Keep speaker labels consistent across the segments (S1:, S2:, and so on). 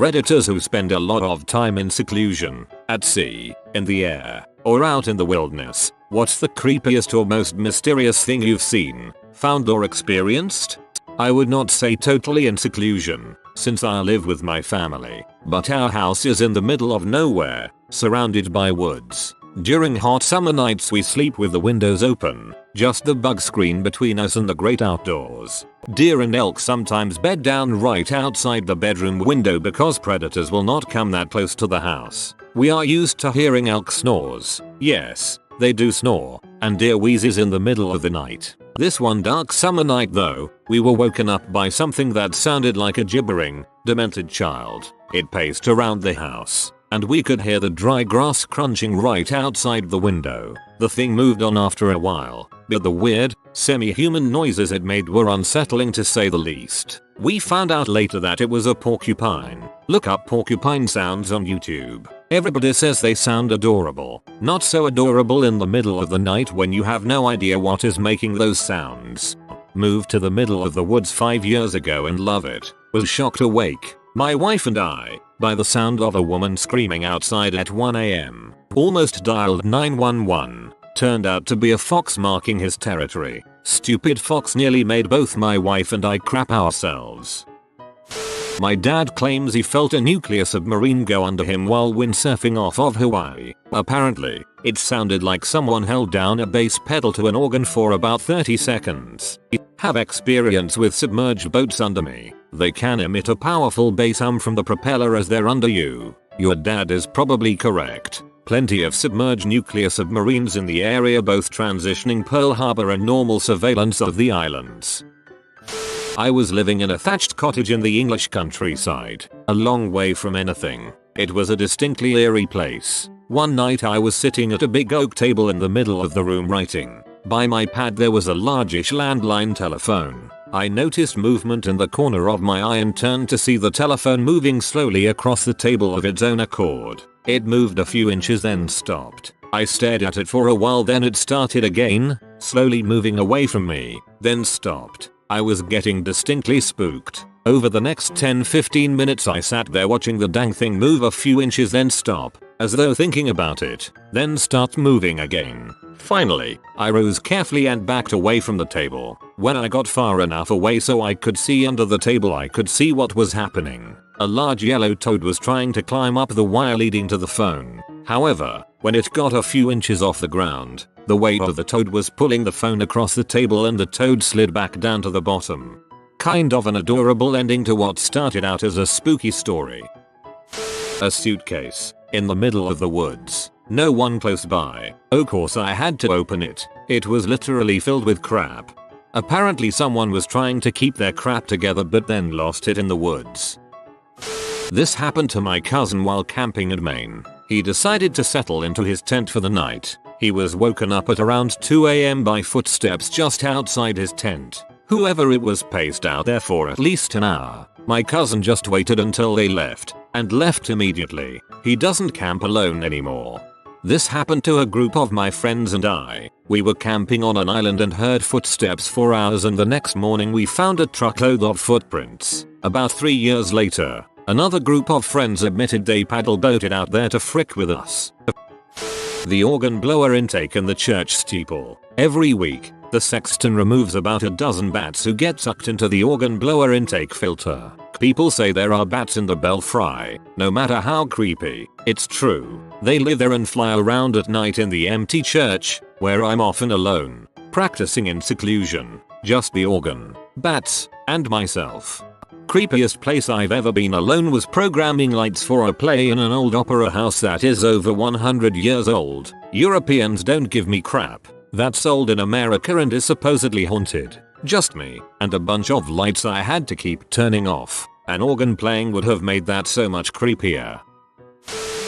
S1: Redditors who spend a lot of time in seclusion, at sea, in the air, or out in the wilderness. What's the creepiest or most mysterious thing you've seen, found or experienced? I would not say totally in seclusion, since I live with my family, but our house is in the middle of nowhere, surrounded by woods. During hot summer nights we sleep with the windows open, just the bug screen between us and the great outdoors. Deer and elk sometimes bed down right outside the bedroom window because predators will not come that close to the house. We are used to hearing elk snores. Yes, they do snore, and deer wheezes in the middle of the night. This one dark summer night though, we were woken up by something that sounded like a gibbering, demented child. It paced around the house, and we could hear the dry grass crunching right outside the window. The thing moved on after a while, but the weird, semi-human noises it made were unsettling to say the least. We found out later that it was a porcupine. Look up porcupine sounds on YouTube. Everybody says they sound adorable. Not so adorable in the middle of the night when you have no idea what is making those sounds. Moved to the middle of the woods 5 years ago and love it. Was shocked awake, my wife and I, by the sound of a woman screaming outside at 1 AM. Almost dialed 911. Turned out to be a fox marking his territory. Stupid fox nearly made both my wife and I crap ourselves. My dad claims he felt a nuclear submarine go under him while windsurfing off of Hawaii. Apparently, it sounded like someone held down a bass pedal to an organ for about 30 seconds. Have experience with submerged boats under me. They can emit a powerful bass hum from the propeller as they're under you. Your dad is probably correct. Plenty of submerged nuclear submarines in the area, both transitioning Pearl Harbor and normal surveillance of the islands. I was living in a thatched cottage in the English countryside, a long way from anything. It was a distinctly eerie place. One night I was sitting at a big oak table in the middle of the room writing. By my pad there was a largish landline telephone. I noticed movement in the corner of my eye and turned to see the telephone moving slowly across the table of its own accord. It moved a few inches then stopped. I stared at it for a while, then it started again, slowly moving away from me, then stopped. I was getting distinctly spooked. Over the next 10-15 minutes I sat there watching the dang thing move a few inches then stop, as though thinking about it, then start moving again. Finally, I rose carefully and backed away from the table. When I got far enough away so I could see under the table, I could see what was happening. A large yellow toad was trying to climb up the wire leading to the phone. However, when it got a few inches off the ground, the weight of the toad was pulling the phone across the table and the toad slid back down to the bottom. Kind of an adorable ending to what started out as a spooky story. A suitcase, in the middle of the woods. No one close by. Of course I had to open it. It was literally filled with crap. Apparently someone was trying to keep their crap together but then lost it in the woods. This happened to my cousin while camping in Maine. He decided to settle into his tent for the night. He was woken up at around 2 AM by footsteps just outside his tent. Whoever it was paced out there for at least an hour. My cousin just waited until they left, and left immediately. He doesn't camp alone anymore. This happened to a group of my friends and I. We were camping on an island and heard footsteps for hours, and the next morning we found a truckload of footprints. About 3 years later, another group of friends admitted they paddle boated out there to frick with us. The organ blower intake in the church steeple. Every week, the sexton removes about a dozen bats who get sucked into the organ blower intake filter. People say there are bats in the belfry. No matter how creepy, it's true. They live there and fly around at night in the empty church, where I'm often alone, practicing in seclusion. Just the organ, bats, and myself. Creepiest place I've ever been alone was programming lights for a play in an old opera house that is over 100 years old. Europeans don't give me crap. That's old in America and is supposedly haunted. Just me, and a bunch of lights I had to keep turning off. An organ playing would have made that so much creepier.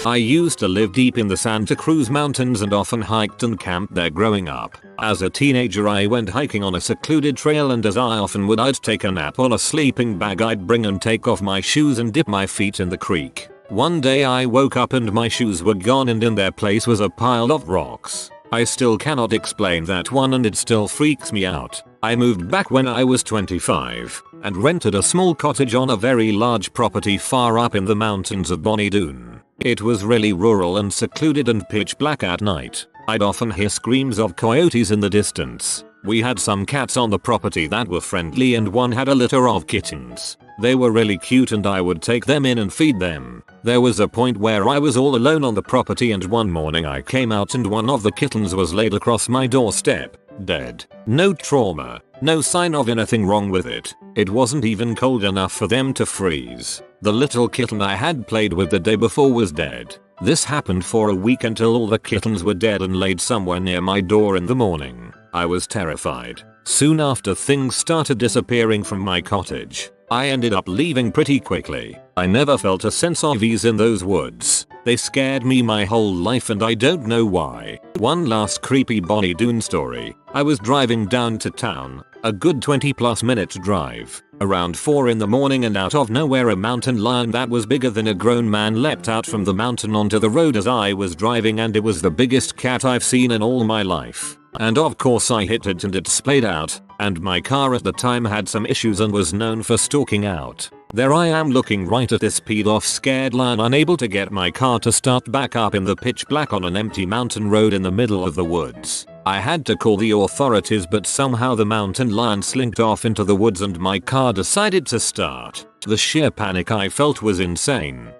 S1: I used to live deep in the Santa Cruz Mountains and often hiked and camped there growing up. As a teenager I went hiking on a secluded trail, and as I often would, I'd take a nap on a sleeping bag I'd bring and take off my shoes and dip my feet in the creek. One day I woke up and my shoes were gone, and in their place was a pile of rocks. I still cannot explain that one and it still freaks me out. I moved back when I was 25 and rented a small cottage on a very large property far up in the mountains of Bonnie Doon. It was really rural and secluded and pitch black at night. I'd often hear screams of coyotes in the distance. We had some cats on the property that were friendly and one had a litter of kittens. They were really cute and I would take them in and feed them. There was a point where I was all alone on the property and one morning I came out and one of the kittens was laid across my doorstep, dead. No trauma, no sign of anything wrong with it. It wasn't even cold enough for them to freeze. The little kitten I had played with the day before was dead. This happened for a week until all the kittens were dead and laid somewhere near my door in the morning. I was terrified. Soon after things started disappearing from my cottage. I ended up leaving pretty quickly. I never felt a sense of ease in those woods. They scared me my whole life and I don't know why. One last creepy Bonnie Doon story. I was driving down to town, a good 20+ minute drive, around 4 in the morning and out of nowhere a mountain lion that was bigger than a grown man leapt out from the mountain onto the road as I was driving and it was the biggest cat I've seen in all my life. And of course I hit it and it splayed out, and my car at the time had some issues and was known for stalking out. There I am looking right at this peed off scared lion unable to get my car to start back up in the pitch black on an empty mountain road in the middle of the woods. I had to call the authorities but somehow the mountain lion slinked off into the woods and my car decided to start. The sheer panic I felt was insane.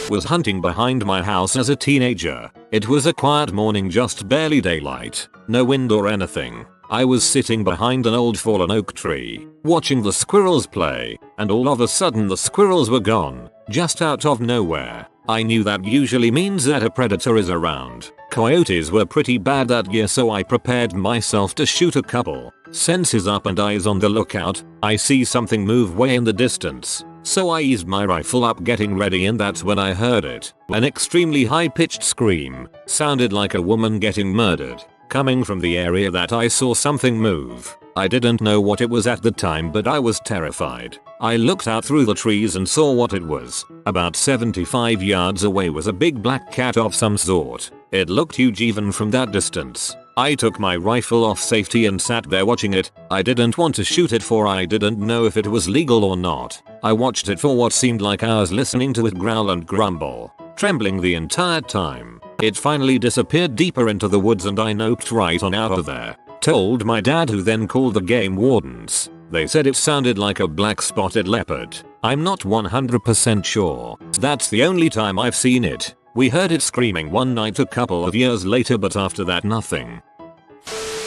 S1: Was hunting behind my house as a teenager. It was a quiet morning, just barely daylight, no wind or anything. I was sitting behind an old fallen oak tree, watching the squirrels play, and all of a sudden the squirrels were gone, just out of nowhere. I knew that usually means that a predator is around. Coyotes were pretty bad that year so I prepared myself to shoot a couple. Senses up and eyes on the lookout, I see something move way in the distance. So I eased my rifle up getting ready and that's when I heard it. An extremely high-pitched scream, sounded like a woman getting murdered, coming from the area that I saw something move. I didn't know what it was at the time but I was terrified. I looked out through the trees and saw what it was. About 75 yards away was a big black cat of some sort. It looked huge even from that distance. I took my rifle off safety and sat there watching it. I didn't want to shoot it for I didn't know if it was legal or not. I watched it for what seemed like hours listening to it growl and grumble, trembling the entire time. It finally disappeared deeper into the woods and I noped right on out of there. Told my dad who then called the game wardens. They said it sounded like a black spotted leopard. I'm not 100% sure. That's the only time I've seen it. We heard it screaming one night a couple of years later but after that nothing.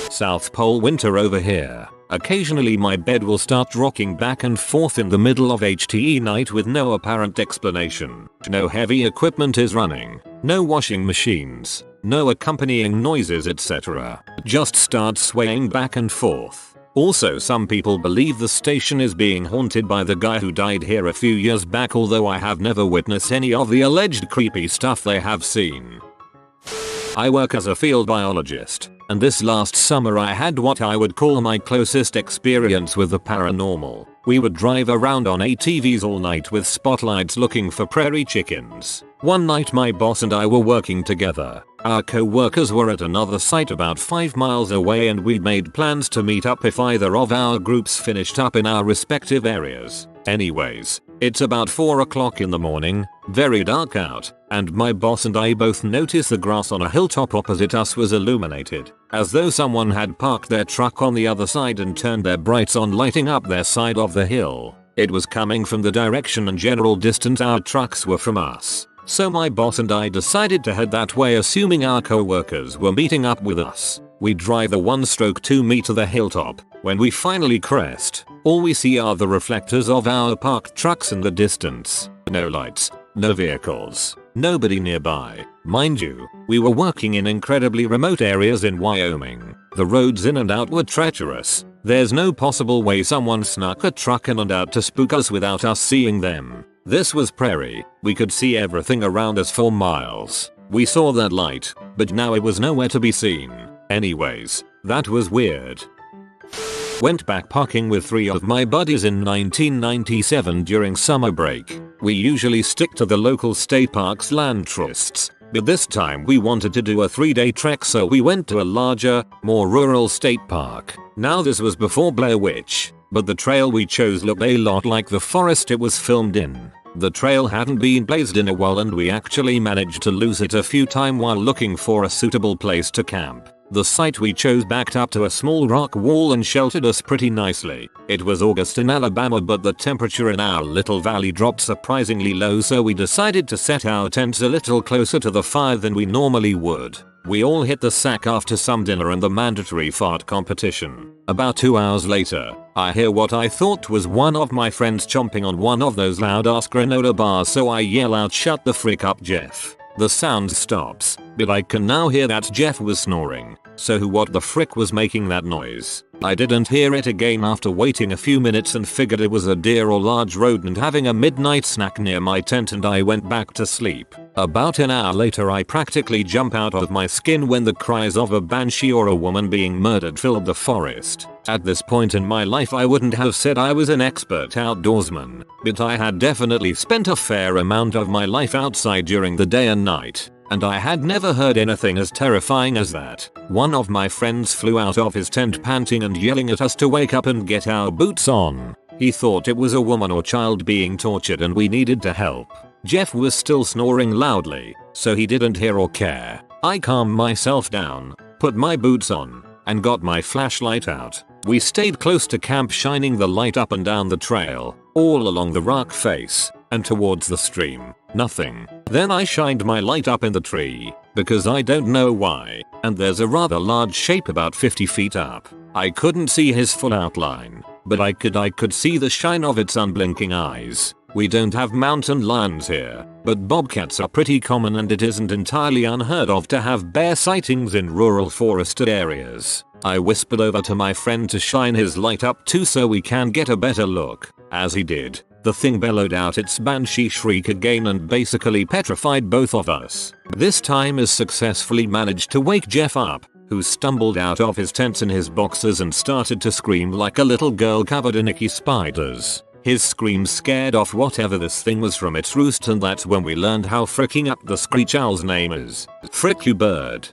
S1: South Pole winter over here. Occasionally my bed will start rocking back and forth in the middle of HTE night with no apparent explanation. No heavy equipment is running. No washing machines. No accompanying noises etc. Just starts swaying back and forth. Also some people believe the station is being haunted by the guy who died here a few years back although I have never witnessed any of the alleged creepy stuff they have seen. I work as a field biologist, and this last summer I had what I would call my closest experience with the paranormal. We would drive around on ATVs all night with spotlights looking for prairie chickens. One night my boss and I were working together. Our co-workers were at another site about 5 miles away and we made plans to meet up if either of our groups finished up in our respective areas. Anyways, it's about 4 o'clock in the morning, very dark out, and my boss and I both noticed the grass on a hilltop opposite us was illuminated, as though someone had parked their truck on the other side and turned their brights on lighting up their side of the hill. It was coming from the direction and general distance our trucks were from us. So my boss and I decided to head that way assuming our co-workers were meeting up with us. We drive the 1/2 meter the hilltop. When we finally crest, all we see are the reflectors of our parked trucks in the distance. No lights, no vehicles, nobody nearby. Mind you, we were working in incredibly remote areas in Wyoming. The roads in and out were treacherous. There's no possible way someone snuck a truck in and out to spook us without us seeing them. This was prairie. We could see everything around us for miles. We saw that light, but now it was nowhere to be seen. Anyways, that was weird. Went backpacking with 3 of my buddies in 1997 during summer break. We usually stick to the local state parks land trusts. But this time we wanted to do a 3-day trek, so we went to a larger, more rural state park. Now this was before Blair Witch, but the trail we chose looked a lot like the forest it was filmed in. The trail hadn't been blazed in a while and we actually managed to lose it a few times while looking for a suitable place to camp. The site we chose backed up to a small rock wall and sheltered us pretty nicely. It was August in Alabama, but the temperature in our little valley dropped surprisingly low, so we decided to set our tents a little closer to the fire than we normally would. We all hit the sack after some dinner and the mandatory fart competition. About 2 hours later, I hear what I thought was one of my friends chomping on one of those loud ass granola bars, so I yell out, "Shut the frick up, Jeff." The sound stops, but I can now hear that Jeff was snoring. So who what the frick was making that noise? I didn't hear it again after waiting a few minutes and figured it was a deer or large rodent having a midnight snack near my tent, and I went back to sleep. About an hour later I practically jump out of my skin when the cries of a banshee or a woman being murdered filled the forest. At this point in my life I wouldn't have said I was an expert outdoorsman, but I had definitely spent a fair amount of my life outside during the day and night, and I had never heard anything as terrifying as that. One of my friends flew out of his tent panting and yelling at us to wake up and get our boots on. He thought it was a woman or child being tortured and we needed to help. Jeff was still snoring loudly, so he didn't hear or care. I calmed myself down, put my boots on, and got my flashlight out. We stayed close to camp, shining the light up and down the trail, all along the rock face, and towards the stream. Nothing. Then I shined my light up in the tree, because I don't know why, and there's a rather large shape about 50 feet up. I couldn't see his full outline, but I could see the shine of its unblinking eyes. We don't have mountain lions here, but bobcats are pretty common, and it isn't entirely unheard of to have bear sightings in rural forested areas. I whispered over to my friend to shine his light up too so we can get a better look. As he did, the thing bellowed out its banshee shriek again and basically petrified both of us. This time I successfully managed to wake Jeff up, who stumbled out of his tent in his boxers and started to scream like a little girl covered in icky spiders. His scream scared off whatever this thing was from its roost, and that's when we learned how fricking up the screech owl's name is. Frick you bird.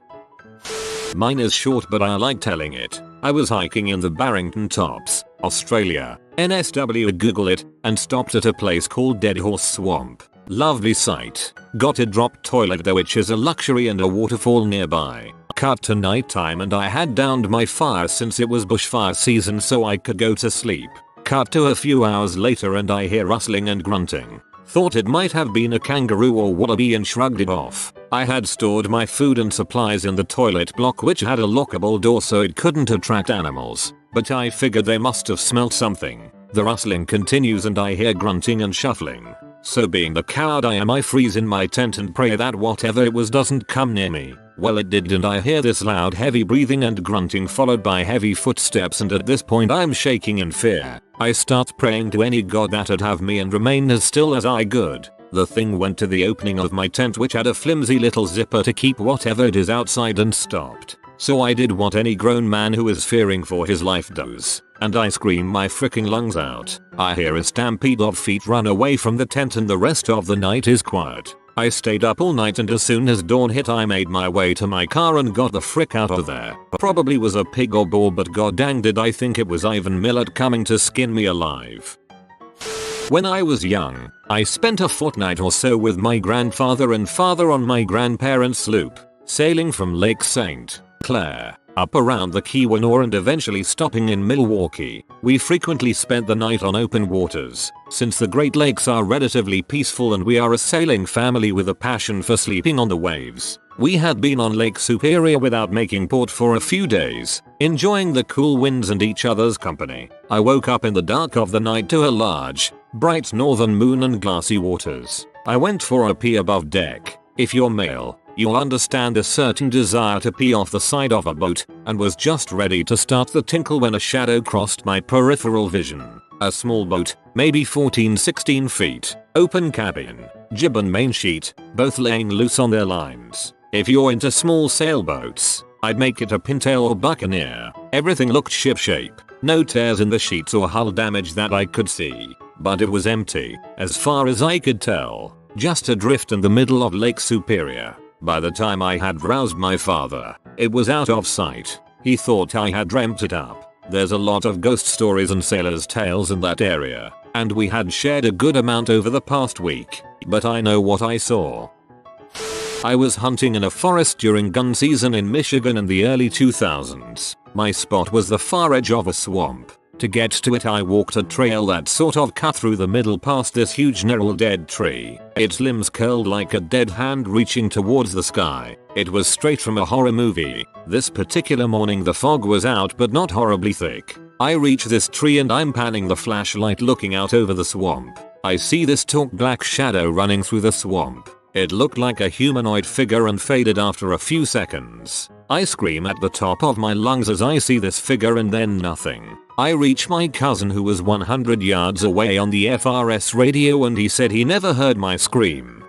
S1: Mine is short, but I like telling it. I was hiking in the Barrington Tops, Australia, NSW, Google it, and stopped at a place called Dead Horse Swamp. Lovely sight. Got a drop toilet there, which is a luxury, and a waterfall nearby. Cut to nighttime and I had downed my fire since it was bushfire season so I could go to sleep. Cut to a few hours later and I hear rustling and grunting. Thought it might have been a kangaroo or wallaby and shrugged it off. I had stored my food and supplies in the toilet block, which had a lockable door so it couldn't attract animals, but I figured they must have smelt something. The rustling continues and I hear grunting and shuffling. So being the coward I am, I freeze in my tent and pray that whatever it was doesn't come near me. Well, it did, and I hear this loud heavy breathing and grunting followed by heavy footsteps, and at this point I'm shaking in fear. I start praying to any god that'd have me and remain as still as I could. The thing went to the opening of my tent, which had a flimsy little zipper to keep whatever it is outside, and stopped. So I did what any grown man who is fearing for his life does, and I scream my freaking lungs out. I hear a stampede of feet run away from the tent and the rest of the night is quiet. I stayed up all night and as soon as dawn hit I made my way to my car and got the frick out of there. Probably was a pig or boar, but god dang did I think it was Ivan Millard coming to skin me alive. When I was young, I spent a fortnight or so with my grandfather and father on my grandparents' sloop, sailing from Lake St. Clair up around the Keweenaw and eventually stopping in Milwaukee. We frequently spent the night on open waters, since the Great Lakes are relatively peaceful and we are a sailing family with a passion for sleeping on the waves. We had been on Lake Superior without making port for a few days, enjoying the cool winds and each other's company. I woke up in the dark of the night to a large, bright northern moon and glassy waters. I went for a pee above deck. If you're male, you'll understand a certain desire to pee off the side of a boat, and was just ready to start the tinkle when a shadow crossed my peripheral vision. A small boat, maybe 14-16 feet, open cabin, jib and main sheet, both laying loose on their lines. If you're into small sailboats, I'd make it a pintail or buccaneer. Everything looked shipshape, no tears in the sheets or hull damage that I could see, but it was empty, as far as I could tell, just adrift in the middle of Lake Superior. By the time I had roused my father, it was out of sight. He thought I had dreamt it up. There's a lot of ghost stories and sailors' tales in that area, and we had shared a good amount over the past week, but I know what I saw. I was hunting in a forest during gun season in Michigan in the early 2000s. My spot was the far edge of a swamp. To get to it I walked a trail that sort of cut through the middle past this huge gnarled dead tree. Its limbs curled like a dead hand reaching towards the sky. It was straight from a horror movie. This particular morning the fog was out but not horribly thick. I reach this tree and I'm panning the flashlight looking out over the swamp. I see this tall black shadow running through the swamp. It looked like a humanoid figure and faded after a few seconds. I scream at the top of my lungs as I see this figure and then nothing. I reach my cousin who was 100 yards away on the FRS radio and he said he never heard my scream.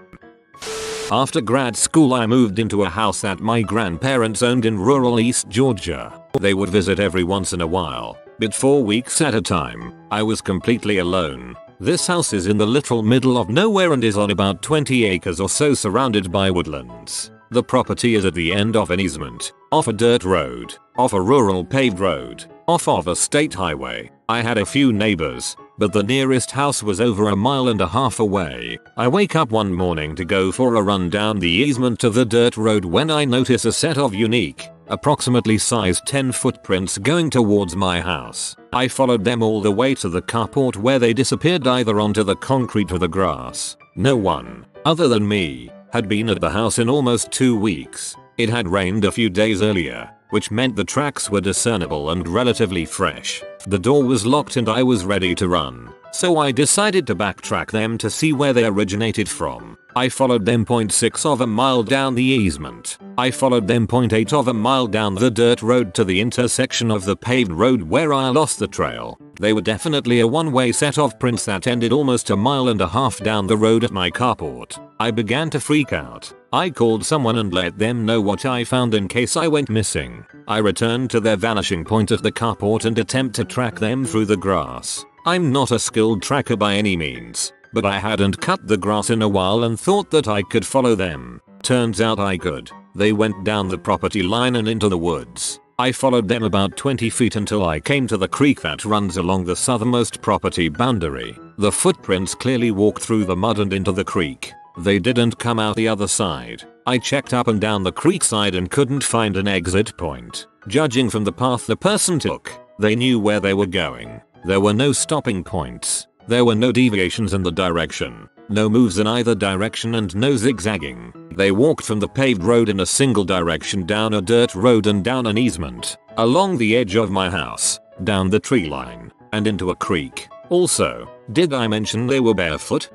S1: After grad school I moved into a house that my grandparents owned in rural East Georgia. They would visit every once in a while, but 4 weeks at a time. I was completely alone. This house is in the literal middle of nowhere and is on about 20 acres or so surrounded by woodlands. The property is at the end of an easement, off a dirt road, off a rural paved road, off of a state highway. I had a few neighbors, but the nearest house was over a mile and a half away. I wake up one morning to go for a run down the easement to the dirt road when I notice a set of unique, approximately size 10 footprints going towards my house. I followed them all the way to the carport where they disappeared either onto the concrete or the grass. No one, other than me, had been at the house in almost 2 weeks. It had rained a few days earlier, which meant the tracks were discernible and relatively fresh. The door was locked and I was ready to run, so I decided to backtrack them to see where they originated from. I followed them 0.6 of a mile down the easement. I followed them 0.8 of a mile down the dirt road to the intersection of the paved road where I lost the trail. They were definitely a one-way set of prints that ended almost a mile and a half down the road at my carport. I began to freak out. I called someone and let them know what I found in case I went missing. I returned to their vanishing point at the carport and attempt to track them through the grass. I'm not a skilled tracker by any means, but I hadn't cut the grass in a while and thought that I could follow them. Turns out I could. They went down the property line and into the woods. I followed them about 20 feet until I came to the creek that runs along the southernmost property boundary. The footprints clearly walked through the mud and into the creek. They didn't come out the other side. I checked up and down the creek side and couldn't find an exit point. Judging from the path the person took, they knew where they were going. There were no stopping points. There were no deviations in the direction, no moves in either direction and no zigzagging. They walked from the paved road in a single direction down a dirt road and down an easement, along the edge of my house, down the tree line, and into a creek. Also, did I mention they were barefoot?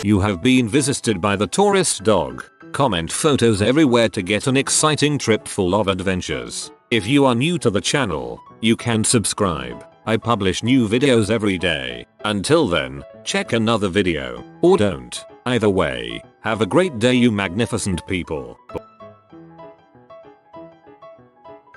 S1: You have been visited by the tourist dog. Comment photos everywhere to get an exciting trip full of adventures. If you are new to the channel, you can subscribe. I publish new videos every day. Until then, check another video, or don't. Either way, have a great day you magnificent people.